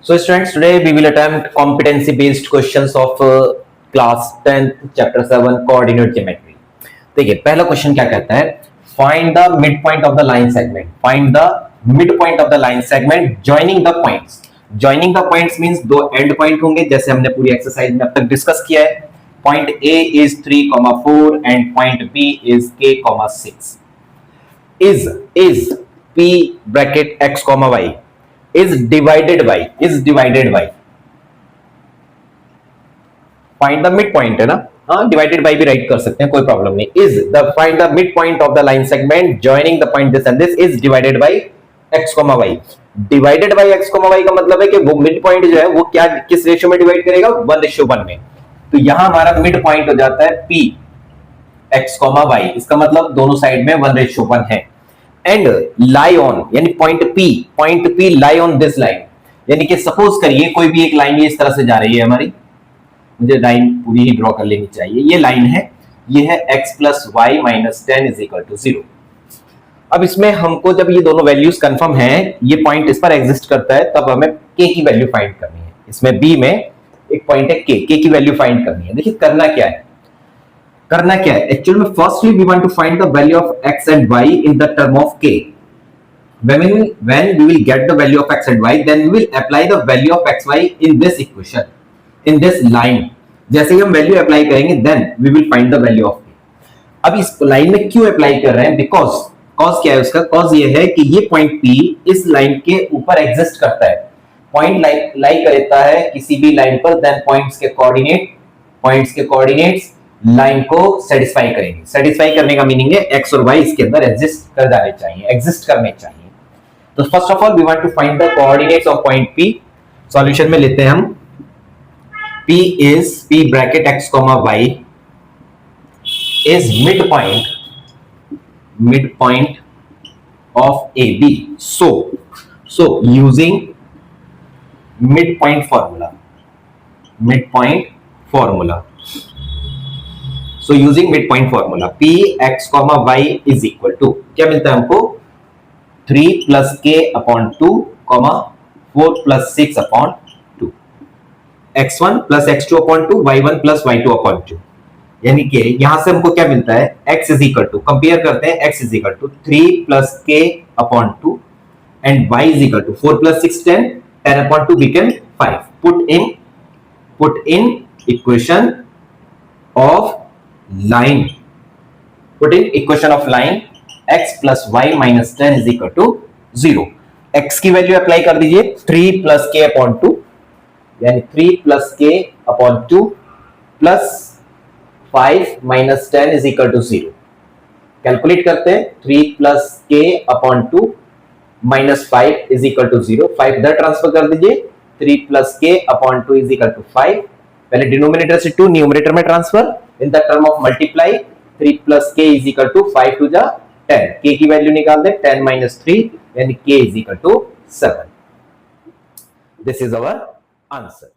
So students, today we will attempt competency-based questions of class 10th, chapter 7, coordinate geometry. देखिए पहला question क्या कहता है, find the midpoint of the line segment. Find the midpoint of the line segment joining the points. Joining the points means दो end point होंगे, जैसे हमने पूरी एक्सरसाइज में अब तक डिस्कस किया है. Point A is 3,4 and point B is K,6. Is P bracket X, Y is divided by find the midpoint है ना, हाँ डिवाइडेड बाई भी राइट कर सकते हैं, कोई प्रॉब्लम नहीं. Is the find the mid point of the line segment joining the point this and this is divided by x, y. Divided by x, y का मतलब है कि वो मिड पॉइंट जो है वो क्या किस रेशियो में डिवाइड करेगा, 1:1 में. तो यहां हमारा मिड पॉइंट हो जाता है p x, y. इसका मतलब दोनों साइड में 1:1 है. एंड लाई ऑन यानी point P lie on this line, यानी कि सपोज करिए कोई भी एक लाइन ये इस तरह से जा रही है हमारी, मुझे लाइन पूरी ही ड्रॉ कर लेनी चाहिए. ये लाइन है, ये है x + y - 10 = 0. अब इसमें हमको जब ये दोनों वैल्यूज कंफर्म हैं, ये पॉइंट इस पर एग्जिस्ट करता है, तब हमें k की वैल्यू फाइंड करनी है. इसमें b में एक पॉइंट है k की वैल्यू फाइंड करनी है. देखिए करना क्या है, एक्चुअल में firstly we want to find the value of x and y in the term of k. when we will get the value of x and y, then we will apply the value of xy in this equation, in this line. जैसे ही हम value apply करेंगे then we will find the value of k. अब इस line में क्यों apply कर रहे हैं, बिकॉज कॉज क्या है उसका, कॉज ये है कि ये पॉइंट p इस लाइन के ऊपर एग्जिस्ट करता है. पॉइंट लाई करता है किसी भी लाइन पर, देन पॉइंट्स के कोऑर्डिनेट्स लाइन को सेटिस्फाई करेंगे. सेटिस्फाई करने का मीनिंग है x और y इसके अंदर एग्जिस्ट करने चाहिए. तो first of all we want to find the coordinates of point P. Solution में लेते हैं हम. P is P bracket x, y is midpoint of AB. So using midpoint formula. So using midpoint formula, P x, y is equal to क्या मिलता है हमको, 3 + k/2, 4 + 6/2, x1 + x2/2, y1 + y2/2. यानी कि यहां से हमको क्या मिलता है, x is equal to, compare करते हैं, x is equal to 3 + k/2 and y is equal to 4 + 6 10, 10/2 became 5. Put in equation of line. x + y - 10 = 0. x की वैल्यू अप्लाई कर दीजिए, 3 + k/2 यानी 3 + k/2 + 5 - 10 = 0. कैलकुलेट करते हैं, 3 + k/2 - 5 = 0. 5 इधर ट्रांसफर कर दीजिए, 3 + k/2 = 5. पहले डिनोमिनेटर से 2 न्यूमरेटर में transfer. In the term of multiply, 3 + k = 5 × 10. k की वैल्यू निकाल दें, 10 - 3 यानी k = 7. This is our answer.